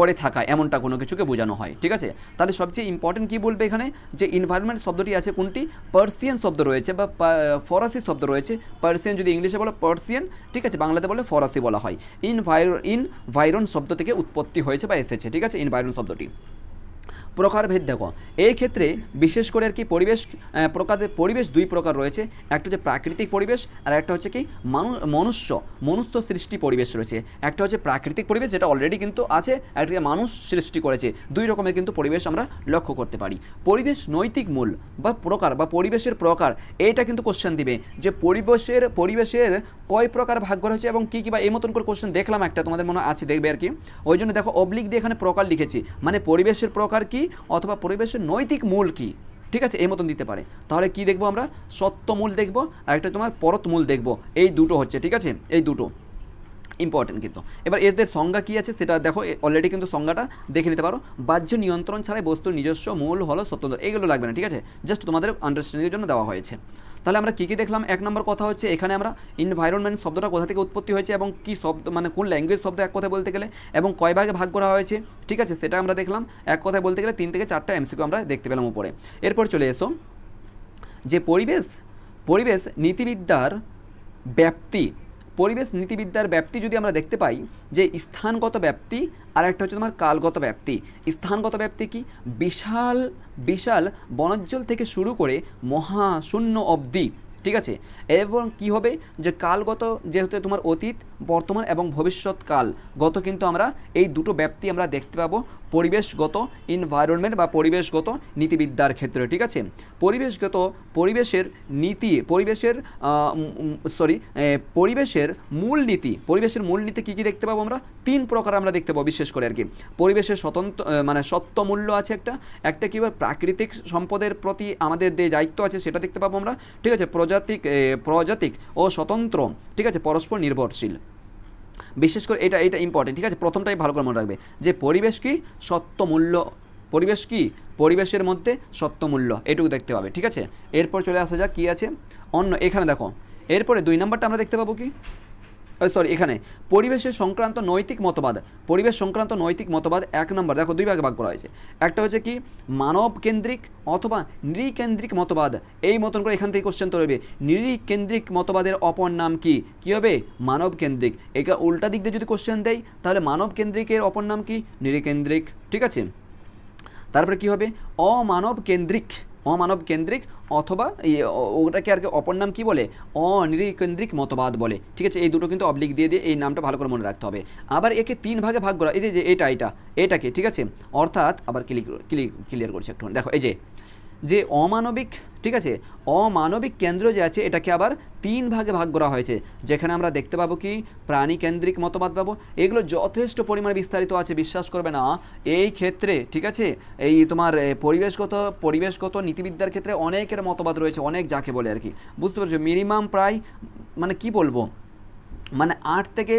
করে থাকা, এমনটা কোনো কিছুকে বোঝানো হয়। ঠিক আছে, তাহলে সবচেয়ে ইম্পর্টেন্ট কী বলবে এখানে, যে ইনভায়রনমেন্ট শব্দটি আছে কোনটি, পার্সিয়ান শব্দ রয়েছে বা ফরাসি শব্দ রয়েছে। পার্সিয়ান যদি ইংলিশে বলো পার্সিয়ান, ঠিক আছে, বাংলাতে বলে ফরাসি বলা হয়। ইনভায়রন শব্দ থেকে উৎপত্তি হয়েছে বা এসেছে। ঠিক আছে, ইনভায়রন শব্দটি। প্রকারভেদ দেখো, এই ক্ষেত্রে বিশেষ করে আর কি পরিবেশ 2 প্রকার রয়েছে, একটা হচ্ছে প্রাকৃতিক পরিবেশ আর একটা হচ্ছে কি মনুষ্য সৃষ্টি পরিবেশ রয়েছে। একটা হচ্ছে প্রাকৃতিক পরিবেশ, যেটা অলরেডি কিন্তু আছে, একটা মানুষ সৃষ্টি করেছে। 2 রকমের কিন্তু পরিবেশ আমরা লক্ষ্য করতে পারি। পরিবেশ নৈতিক মূল বা প্রকার বা পরিবেশের প্রকার, এইটা কিন্তু কোশ্চেন দিবে যে পরিবেশের কয় প্রকার ভাগ করা হয়েছে এবং কী কী, বা এই মতন করে কোশ্চেন দেখলাম একটা, তোমাদের মনে আছে দেখবে আর কি। ওই জন্য দেখো অবলিক দিয়ে এখানে প্রকার লিখেছি, মানে পরিবেশের প্রকার কি অথবা পরিবেশের নৈতিক মূল কি। ঠিক আছে, এই মতন দিতে পারে। তাহলে কি দেখবো আমরা, সত্যমূল দেখবো আর একটা তোমার পরতমূল দেখবো, এই দুটো হচ্ছে। ঠিক আছে, এই দুটো ইম্পর্টেন্ট কিন্তু। এবার এদের সংজ্ঞা কী আছে সেটা দেখো, অলরেডি কিন্তু সংজ্ঞাটা দেখে নিতে পারো। বাহ্য নিয়ন্ত্রণ ছাড়াই বস্তুর নিজস্ব মূল হলো সত্যতা, এগুলো লাগবে না। ঠিক আছে, জাস্ট তোমাদের আন্ডারস্ট্যান্ডিংয়ের জন্য দেওয়া হয়েছে। তাহলে আমরা কী কী দেখলাম, 1 নম্বর কথা হচ্ছে এখানে আমরা ইনভায়রনমেন্ট শব্দটা কোথা থেকে উৎপত্তি হয়েছে এবং কী শব্দ, মানে কোন ল্যাঙ্গুয়েজ শব্দ এক কথায় বলতে গেলে, এবং কয় ভাগে ভাগ করা হয়েছে। ঠিক আছে, সেটা আমরা দেখলাম। এক কথায় বলতে গেলে 3 থেকে 4টা MCQ আমরা দেখতে পেলাম উপরে। এরপর চলে এসো যে পরিবেশ নীতিবিদ্যার ব্যাপ্তি যদি আমরা দেখতে পাই, যে স্থানগত ব্যাপ্তি আর একটা হচ্ছে তোমার কালগত ব্যাপ্তি। স্থানগত ব্যাপ্তি কি, বিশাল বনাঞ্চল থেকে শুরু করে মহাশূন্য অবধি। ঠিক আছে, এবং কি হবে যে কালগত, যেহেতু তোমার অতীত, বর্তমান এবং ভবিষ্যৎকালগত, কিন্তু আমরা এই দুটো ব্যাপ্তি আমরা দেখতে পাবো পরিবেশগত ইনভায়রনমেন্ট বা পরিবেশগত নীতিবিদ্যার ক্ষেত্রে। ঠিক আছে, পরিবেশের মূল নীতি কী কী দেখতে পাবো আমরা, 3 প্রকার আমরা দেখতে পাবো বিশেষ করে আর কি। পরিবেশের সত্য মূল্য আছে একটা কী প্রাকৃতিক সম্পদের প্রতি আমাদের যে দায়িত্ব আছে সেটা দেখতে পাবো আমরা। ঠিক আছে, প্রজাতিক ও স্বতন্ত্র, ঠিক আছে, পরস্পর নির্ভরশীল। বিশেষ করে এটা ইম্পর্টেন্ট। ঠিক আছে, প্রথমটাই ভালো করে মনে রাখবে যে পরিবেশের মধ্যে সত্যমূল্য, এটুকু দেখতে পাবে। ঠিক আছে, এরপর চলে আসা যাক কী আছে অন্য, এখানে দেখো এরপরে 2 নম্বরটা আমরা দেখতে পাবো কি, এখানে পরিবেশ সংক্রান্ত নৈতিক মতবাদ 1 নম্বর দেখো 2 ভাগে ভাগ করা হয়েছে। একটা হচ্ছে কি মানব কেন্দ্রিক অথবা নৃকেন্দ্রিক মতবাদ, এই মতন করে এখান থেকে কোশ্চেন তো রইবে। নৃকেন্দ্রিক মতবাদের অপর নাম কি হবে, মানব কেন্দ্রিক। এটা উল্টা দিক দিয়ে যদি কোশ্চেন দেয় তাহলে মানব কেন্দ্রিকের অপর নাম কি, নৃকেন্দ্রিক। ঠিক আছে, তারপরে কি হবে, অমানব কেন্দ্রিক অথবা ওটাকে আর কি অপর নাম কি বলে, অনৃকেন্দ্রিক মতবাদ বলে। ঠিক আছে, এই দুটো কিন্তু অবলিক দিয়ে এই নামটা ভালো করে মনে রাখতে হবে। আবার একে 3 ভাগে ভাগ করা, এই যে এটাকে, ঠিক আছে, অর্থাৎ আবার ক্লিয়ার করছি একটু, দেখো এই যে যে অমানবিক, ঠিক আছে, অমানবিক কেন্দ্র যে আছে এটাকে আবার 3 ভাগে ভাগ করা হয়েছে, যেখানে আমরা দেখতে পাবো কি প্রাণী কেন্দ্রিক মতবাদ পাবো। এগুলো যথেষ্ট পরিমাণে বিস্তারিত আছে, বিশ্বাস করবে না এই ক্ষেত্রে, ঠিক আছে। এই তোমার পরিবেশগত নীতিবিদ্যার ক্ষেত্রে অনেকের মতবাদ রয়েছে, অনেক যাকে বলে আর কি, বুঝতে পারছো। মিনিমাম প্রায় মানে কি বলবো, মানে 8 থেকে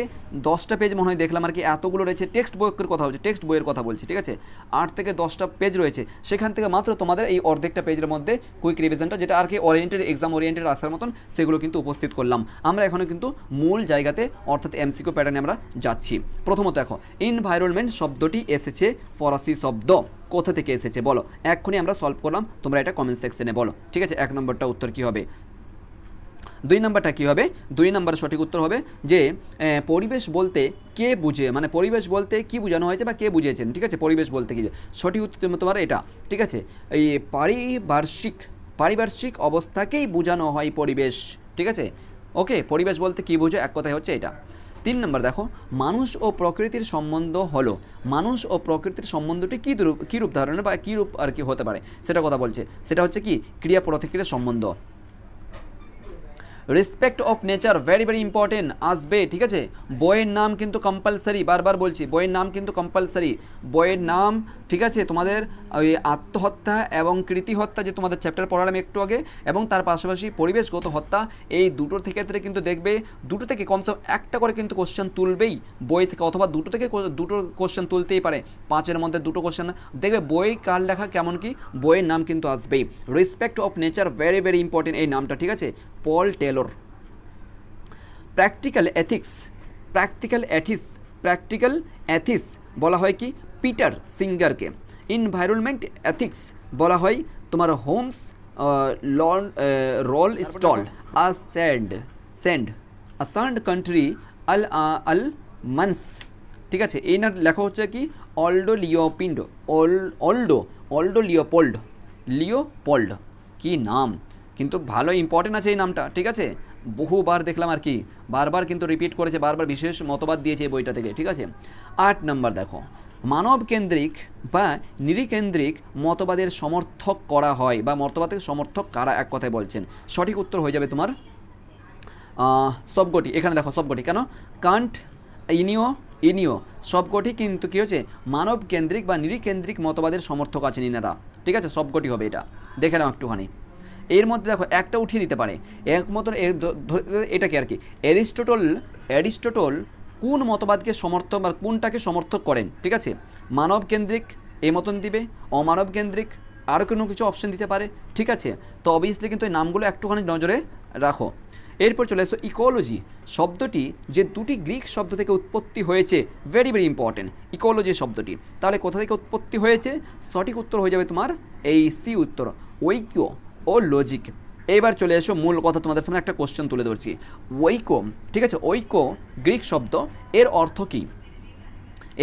10টা পেজ মনে হয় দেখলাম আর কি, এতগুলো রয়েছে। টেক্সট বইয়ের কথা বলছি, টেক্সট বইয়ের কথা বলছি, ঠিক আছে। 8 থেকে 10টা পেজ রয়েছে, সেখান থেকে মাত্র তোমাদের এই অর্ধেকটা পেজের মধ্যে কুইক রিভিশনটা, যেটা আর কি ওরিয়েন্টেড, এক্সাম ওরিয়েন্টেড আসার মতন, সেগুলো কিন্তু উপস্থিত করলাম। আমরা এখনও কিন্তু মূল জায়গাতে অর্থাৎ এমসিকিউ প্যাটার্নে আমরা যাচ্ছি। প্রথমত দেখো, এনভায়রনমেন্ট শব্দটি এসেছে ফরাসি শব্দ, কোথা থেকে এসেছে বলো। এক্ষুনি আমরা সলভ করলাম, তোমরা এটা কমেন্ট সেকশনে বলো, ঠিক আছে। 1 নম্বরটা উত্তর কী হবে। 2 নম্বরটা কী হবে, 2 নম্বরের সঠিক উত্তর হবে যে পরিবেশ বলতে কে বুঝে, মানে পরিবেশ বলতে কি বোঝানো হয়েছে বা কে বুঝিয়েছেন, ঠিক আছে। পরিবেশ বলতে কি, সঠিক উত্তর তোমার এটা, ঠিক আছে। এই পারিপার্শ্বিক অবস্থাকেই বোঝানো হয় পরিবেশ, ঠিক আছে। ওকে, পরিবেশ বলতে কি বোঝো, এক কথায় হচ্ছে এটা। 3 নম্বর দেখো, মানুষ ও প্রকৃতির সম্বন্ধ হলো, মানুষ ও প্রকৃতির সম্বন্ধটি কী রূপ ধারণের বা কী রূপ আর কি হতে পারে সেটা কথা বলছে, সেটা হচ্ছে কি ক্রিয়া প্রতিক্রিয়ার সম্বন্ধ। Respect of nature very very important আসবে, ঠিক আছে। বইয়ের নাম কিন্তু কম্পালসারি, বারবার বলছি বইয়ের নাম কিন্তু কম্পালসারি, বইয়ের নাম, ঠিক আছে। তোমাদের ওই আত্মহত্যা এবং কৃতিহত্যা যে তোমাদের চ্যাপ্টার পড়ালাম একটু আগে, এবং তার পাশাপাশি পরিবেশগত হত্যা, এই দুটোর ক্ষেত্রে কিন্তু দেখবে দুটো থেকে কমসে কম একটা করে কিন্তু কোশ্চেন তুলবেই বই থেকে, অথবা দুটো কোশ্চেন তুলতেই পারে, 5-এর মধ্যে 2টো কোশ্চেন দেখবে। বই কার লেখা কেমন কি, বইয়ের নাম কিন্তু আসবেই। Respect of nature very very important এই নামটা, ঠিক আছে। পল টেলর। প্র্যাকটিক্যাল এথিক্স বলা হয় কি পিটার সিঙ্গারকে। এনভায়রনমেন্ট এথিক্স বলা হয় তোমার হোমস রোল স্টল। সান্ড কান্ট্রি আল মানস, ঠিক আছে। এই না লেখা হচ্ছে কি অল্ডো লিওপোল্ড, কি নাম, কিন্তু ভালো ইম্পর্টেন্ট আছে এই নামটা, ঠিক আছে। বহুবার দেখলাম আর কি, বারবার কিন্তু রিপিট করেছে, বারবার বিশেষ মতবাদ দিয়েছে এই বইটা থেকে, ঠিক আছে। 8 নম্বর দেখো, মানব কেন্দ্রিক বা নৃকেন্দ্রিক মতবাদের সমর্থক করা হয়, বা মতবাদের সমর্থক কারা, এক কথায় বলছেন। সঠিক উত্তর হয়ে যাবে তোমার সবকটি। এখানে দেখো সবকটি কেন, কান্ট, ইনিও সবকটি কিন্তু কী হচ্ছে মানব কেন্দ্রিক বা নৃকেন্দ্রিক মতবাদের সমর্থক আছেন ইনারা, ঠিক আছে। সবকটি হবে এটা, দেখে নাও একটুখানি। এর মধ্যে দেখো একটা উঠিয়ে দিতে পারে একমত, এটাকে আর কি অ্যারিস্টটল কোন মতবাদকে সমর্থক বা কোনটাকে সমর্থক করেন, ঠিক আছে। মানব কেন্দ্রিক এই মতন দিবে, অমানব কেন্দ্রিক আরও কোনো কিছু অপশন দিতে পারে, ঠিক আছে। তো অবভিয়াসলি কিন্তু এই নামগুলো একটুখানি নজরে রাখো। এরপর চলে আসো ইকোলজি শব্দটি, যে 2টি গ্রিক শব্দ থেকে উৎপত্তি হয়েছে, ভেরি ভেরি ইম্পর্টেন্ট ইকোলজি শব্দটি। তাহলে কোথা থেকে উৎপত্তি হয়েছে, সঠিক উত্তর হয়ে যাবে তোমার এই সি উত্তর, ঐক্য ও লজিক। এবার চলে এসো মূল কথা, তোমাদের সামনে একটা কোশ্চেন তুলে ধরছি। ঐক্য, ঠিক আছে, ঐক্য গ্রিক শব্দ, এর অর্থ কী,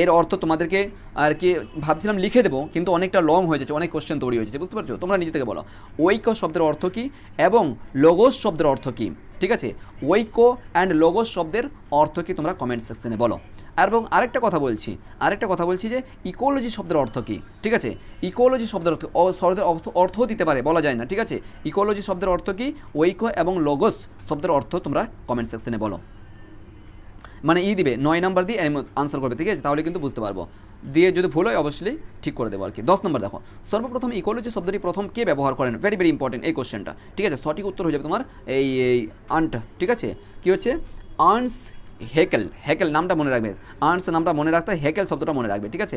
এর অর্থ তোমাদেরকে আর কি ভাবছিলাম লিখে দেবো, কিন্তু অনেকটা লং হয়ে যাচ্ছে, অনেক কোশ্চেন তৈরি হয়েছে, বুঝতে পারছো। তোমরা নিজে থেকে বলো ঐক্য শব্দের অর্থ কী এবং লোগোস শব্দের অর্থ কী, ঠিক আছে। ঐক্য অ্যান্ড লোগোস শব্দের অর্থ কী তোমরা কমেন্ট সেকশনে বলো। এবং আরেকটা কথা বলছি যে ইকোলজি শব্দের অর্থ কী, ঠিক আছে। ইকোলজি শব্দের অর্থও দিতে পারে, বলা যায় না, ঠিক আছে। ইকোলজি শব্দের অর্থ কী, ঐক্য এবং লোগোস শব্দের অর্থ তোমরা কমেন্ট সেকশনে বলো। মানে দিবে 9 নাম্বার দিয়ে আনসার করবে, ঠিক আছে, তাহলে কিন্তু বুঝতে পারবো। দিয়ে যদি ভুল হয় অবশ্যই ঠিক করে দেবো আর কি। 10 নম্বর দেখো, সর্বপ্রথম ইকোলজি শব্দটি প্রথম কে ব্যবহার করেন, ভেরি ভেরি ইম্পর্টেন্ট এই কোশ্চেনটা, ঠিক আছে। সঠিক উত্তর হয়ে যাবে তোমার এই আন্ট, ঠিক আছে। কী হচ্ছে আর্নস হেকেল নামটা মনে রাখবে, আর্নস নামটা মনে রাখতে হেকেল শব্দটা মনে রাখবে, ঠিক আছে।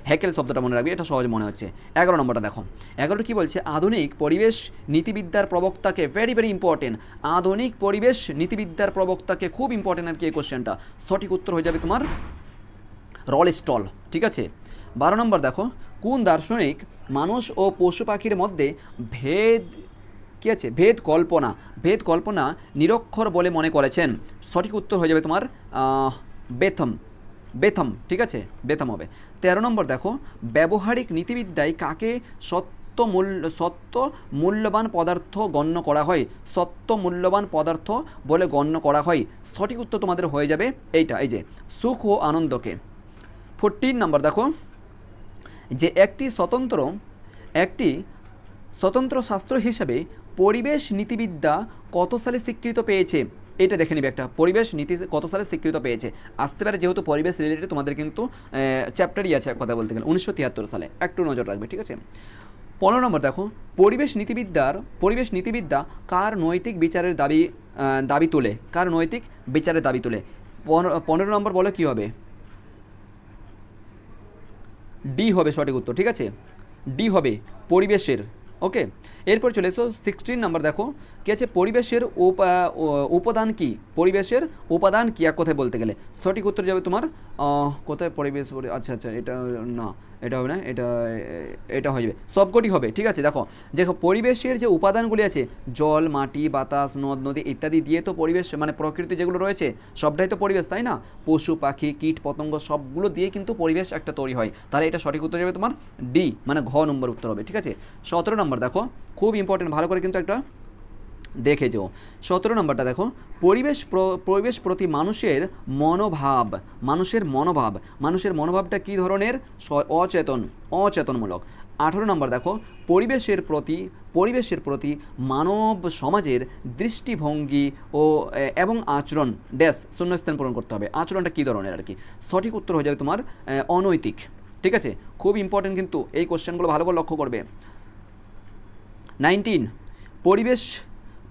হেকেল শব্দটা মনে রাখবে, এটা সহজ মনে হচ্ছে। 11 নম্বরটা দেখো, 11 কী বলছে, আধুনিক পরিবেশ নীতিবিদ্যার প্রবক্তাকে, ভেরি ভেরি ইম্পর্টেন্ট, আধুনিক পরিবেশ নীতিবিদ্যার প্রবক্তাকে, খুব ইম্পর্টেন্ট আর কি এই কোশ্চেনটা। সঠিক উত্তর হয়ে যাবে তোমার রল স্টল, ঠিক আছে। 12 নম্বর দেখো, কোন দার্শনিক মানুষ ও পশু পাখির মধ্যে ভেদ কল্পনা নিরক্ষর বলে মনে করেছেন। সঠিক উত্তর হয়ে যাবে তোমার বেথম, ঠিক আছে, বেথম হবে। 13 নম্বর দেখো, ব্যবহারিক নীতিবিদ্যায় কাকে সত্য মূল্যবান পদার্থ গণ্য করা হয়, সত্য মূল্যবান পদার্থ বলে গণ্য করা হয়। সঠিক উত্তর তোমাদের হয়ে যাবে এইটা, এই যে সুখ ও আনন্দকে। 14 নম্বর দেখো, যে একটি স্বতন্ত্র শাস্ত্র হিসেবে পরিবেশ নীতিবিদ্যা কত সালে স্বীকৃত পেয়েছে? এটা দেখে নিবে একটা, পরিবেশ নীতি কত সালে স্বীকৃত পেয়েছে। আসতে পারে যেহেতু পরিবেশ রিলেটেড তোমাদের কিন্তু চ্যাপ্টারই আছে কথা বলতে গেলে, 1973 সালে, একটু নজর রাখবে, ঠিক আছে। 15 নম্বর দেখো, পরিবেশ নীতিবিদ্যা কার নৈতিক বিচারের দাবি তোলে? কার নৈতিক বিচারের দাবি তোলে? 15 নম্বর বলে কি হবে? ডি হবে সঠিক উত্তর, ঠিক আছে, ডি হবে পরিবেশের। ওকে, এরপর চলে এসো 16 নাম্বার দেখো, কি আছে? পরিবেশের উপাদান কি? পরিবেশের উপাদান কি এক কথায় বলতে গেলে? সঠিক উত্তর যাবে তোমার কোথায়? পরিবেশ, আচ্ছা আচ্ছা, এটা না, এটা হবে না, এটা হয়ে যাবে, সবকটি হবে, ঠিক আছে। দেখো পরিবেশের যে উপাদানগুলি আছে, জল, মাটি, বাতাস, নদ নদী ইত্যাদি দিয়ে তো পরিবেশ, মানে প্রকৃতি যেগুলো রয়েছে সবটাই তো পরিবেশ, তাই না? পশু পাখি কীট পতঙ্গ সবগুলো দিয়ে কিন্তু পরিবেশ একটা তৈরি হয়। তাহলে এটা সঠিক উত্তর যাবে তোমার ডি, মানে ঘ নম্বর উত্তর হবে, ঠিক আছে। 17 নম্বর দেখো, খুব ইম্পর্টেন্ট, ভালো করে কিন্তু একটা দেখে যাও। 17 নম্বরটা দেখো, পরিবেশ প্রতি মানুষের মনোভাবটা কী ধরনের? অচেতনমূলক। 18 নম্বর দেখো, পরিবেশের প্রতি মানব সমাজের দৃষ্টিভঙ্গি এবং আচরণ ড্যাশ শূন্যস্থান পূরণ করতে হবে। আচরণটা কী ধরনের আর কি? সঠিক উত্তর হয়ে যাবে তোমার অনৈতিক, ঠিক আছে। খুব ইম্পর্টেন্ট কিন্তু এই কোশ্চেনগুলো ভালো করে লক্ষ্য করবে। 19,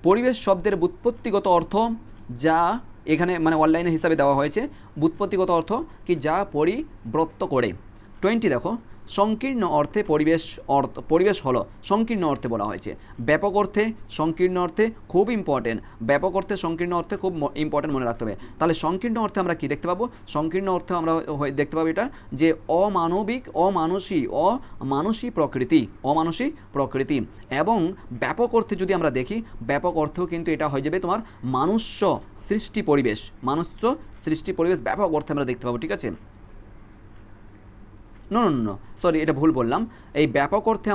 পরিবেশ শব্দের ব্যুৎপত্তিগত অর্থ, যা এখানে মানে অনলাইনে হিসাবে দেওয়া হয়েছে, ব্যুৎপত্তিগত অর্থ কি? যা পরিব্রত করে। 20 দেখো, সংকীর্ণ অর্থে পরিবেশ হলো, সংকীর্ণ অর্থে বলা হয়েছে। ব্যাপক অর্থে, সংকীর্ণ অর্থে, খুব ইম্পর্টেন্ট, ব্যাপক অর্থে, সংকীর্ণ অর্থে, খুব ইম্পর্টেন্ট মনে রাখতে হবে। তাহলে সংকীর্ণ অর্থে আমরা কি দেখতে পাবো? সংকীর্ণ অর্থে আমরা দেখতে পাবো এটা যে অমানসী প্রকৃতি। এবং ব্যাপক অর্থে যদি আমরা দেখি, ব্যাপক অর্থেও কিন্তু এটা হয়ে যাবে তোমার মনুষ্য সৃষ্টি পরিবেশ, ব্যাপক অর্থে আমরা দেখতে পাবো, ঠিক আছে। নো, সরি, এটা ভুল বললাম। এই ব্যাপক অর্থে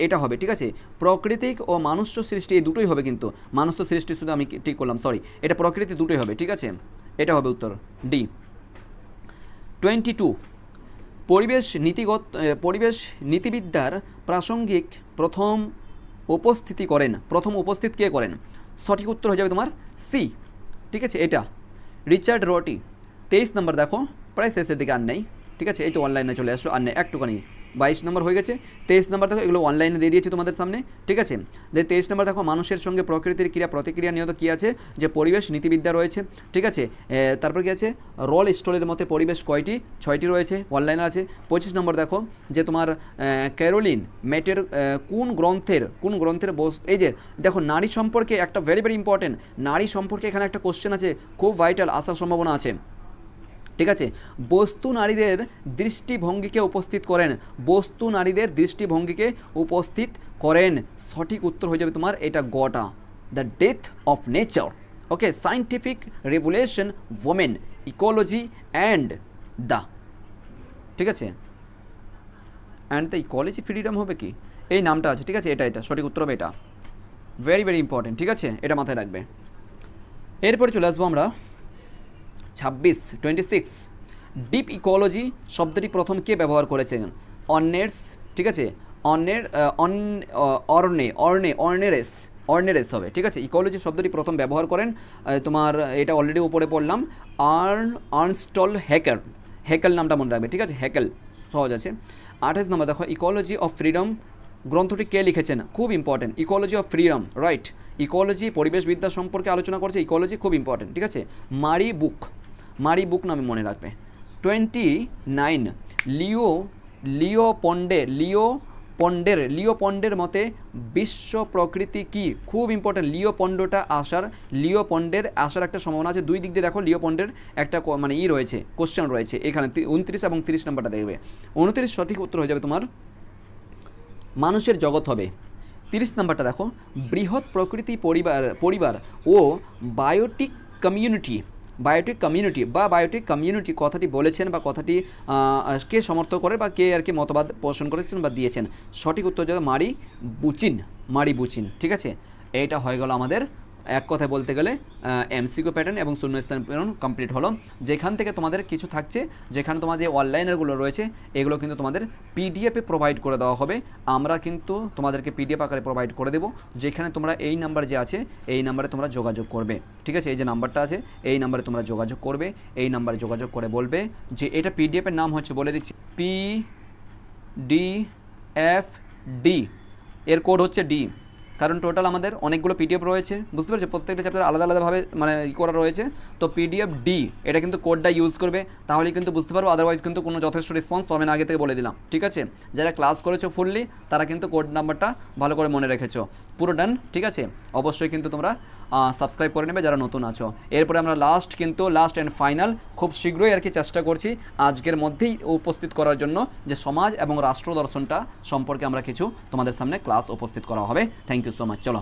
এটা হবে, ঠিক আছে। প্রাকৃতিক ও মানুষ্য সৃষ্টি এই দুটোই হবে, কিন্তু মানুষ্য সৃষ্টি শুধু আমি ঠিক করলাম, সরি, এটা প্রকৃতি দুটোই হবে, ঠিক আছে। এটা হবে উত্তর ডি। 22, পরিবেশ নীতিবিদ্যার প্রাসঙ্গিক প্রথম উপস্থিত কে করেন? সঠিক উত্তর হয়ে যাবে তোমার সি, ঠিক আছে, এটা রিচার্ড রটি। 23 নম্বর দেখো, প্রায় শেষের দিকে আর নেই, ঠিক আছে, এই তো অনলাইনে চলে আসলো, আর নেই একটুখানি, 22 নম্বর হয়ে গেছে। 23 নম্বর দেখো, এগুলো অনলাইনে দিয়ে দিয়েছি তোমাদের সামনে, ঠিক আছে। 23 নম্বর দেখো, মানুষের সঙ্গে প্রকৃতির ক্রিয়া প্রতিক্রিয়া নিয়ত কী আছে? যে পরিবেশ নীতিবিদ্যা রয়েছে, ঠিক আছে। তারপর কি আছে? রোল স্টোরের মধ্যে পরিবেশ কয়টি? 6টি রয়েছে, অনলাইনে আছে। 25 নম্বর দেখো, যে তোমার ক্যারোলিন মেটের কোন গ্রন্থের এই যে দেখো, নারী সম্পর্কে একটা ভেরি ভেরি ইম্পর্টেন্ট, নারী সম্পর্কে এখানে একটা কোশ্চেন আছে, খুব ভাইটাল, আসার সম্ভাবনা আছে, ঠিক আছে। বস্তু নারীদের দৃষ্টিভঙ্গিকে উপস্থিত করেন। সঠিক উত্তর হয়ে যাবে তোমার এটা গটা, the death of nature. Okay, scientific revolution, women, ecology and the, ঠিক আছে, অ্যান্ড দ্য ইকোলজি ফ্রিডম হবে কি? এই নামটা আছে, ঠিক আছে, এটা সঠিক উত্তর হবে এটা, ভেরি ভেরি ইম্পর্টেন্ট, ঠিক আছে, এটা মাথায় রাখবে। এরপরে চলে আসবো আমরা 26 ডিপ ইকোলজি শব্দটি প্রথম কে ব্যবহার করেছেন? অর্নেস, ঠিক আছে, অর্নেরেস হবে, ঠিক আছে। ইকোলজি শব্দটি প্রথম ব্যবহার করেন তোমার, এটা অলরেডি উপরে পড়লাম, আর্নস্টল হেকেল নামটা মনে রাখবে, ঠিক আছে, হেকেল, সহজ আছে। 28 নম্বর দেখো, ইকোলজি অফ ফ্রিডম গ্রন্থটি কে লিখেছেন? খুব important, ecology of freedom, right, ecology পরিবেশবিদ্যা সম্পর্কে আলোচনা করছে, ইকোলজি খুব ইম্পর্টেন্ট, ঠিক আছে। মারি বুক নামে মনে রাখবে। 29 লিওপন্ডের মতে বিশ্ব প্রকৃতি কি? খুব ইম্পর্টেন্ট, লিওপন্ডের আসার একটা সম্ভাবনা আছে, দুই দিক দিয়ে দেখো লিওপন্ডের একটা মানে রয়েছে, কোশ্চেন রয়েছে এখানে, 29 এবং 30 নম্বরটা দেখবে। 29 সঠিক উত্তর হয়ে যাবে তোমার মানুষের জগৎ হবে। 30 নম্বরটা দেখো, বৃহৎ প্রকৃতি পরিবার ও বায়োটিক কমিউনিটি কথাটি বলেছেন বা কথাটি কে সমর্থন করে বা কে আর কি মতবাদ পোষণ করেছেন বা দিয়েছেন? সঠিক উত্তর যাবে মারি বুচিন, ঠিক আছে। এইটা হয়ে গেল আমাদের এক কথায় বলতে গেলে এমসিকিউ প্যাটার্ন এবং শূন্যস্থান প্যাটার্ন কমপ্লিট হলো। যেখান থেকে তোমাদের কিছু থাকছে, যেখানে তোমাদের অনলাইনেরগুলো রয়েছে এগুলো কিন্তু তোমাদের পিডিএফে প্রোভাইড করে দেওয়া হবে। আমরা কিন্তু তোমাদেরকে পিডিএফ আকারে প্রোভাইড করে দেবো, যেখানে তোমরা এই নাম্বার যে আছে এই নাম্বারে তোমরা যোগাযোগ করবে। ঠিক আছে, এই যে নাম্বারটা আছে এই নাম্বারে তোমরা যোগাযোগ করবে, এই নাম্বারে যোগাযোগ করে বলবে যে এটা পিডিএফের নাম হচ্ছে, বলে দিচ্ছি PDFD, এর কোড হচ্ছে ডি। কারণ টোটাল আমাদের অনেকগুলো পিডিএফ রয়েছে, বুঝতে পারছো, প্রত্যেকটা চ্যাপ্টার আলাদা আলাদাভাবে মানে করা রয়েছে। তো PDFD এটা কিন্তু কোডটা ইউজ করবে, তাহলে কিন্তু বুঝতে পারবো, আদারওয়াইজ কিন্তু কোনো যথেষ্ট রেসপন্স পাবে না, আগে থেকে বলে দিলাম। ঠিক আছে, যারা ক্লাস করেছো ফুললি তারা কিন্তু কোড নাম্বারটা ভালো করে মনে রেখেছো, পুরো ডান। ঠিক আছে, অবশ্যই কিন্তু তোমরা সাবস্ক্রাইব করে নেবে যারা নতুন আছো। এরপরে আমরা লাস্ট অ্যান্ড ফাইনাল খুব শীঘ্রই আর কি চেষ্টা করছি আজকের মধ্যেই উপস্থিত করার জন্য, যে সমাজ এবং রাষ্ট্র দর্শনটা সম্পর্কে আমরা কিছু তোমাদের সামনে ক্লাস উপস্থিত করা হবে। Thank you so much. চলো।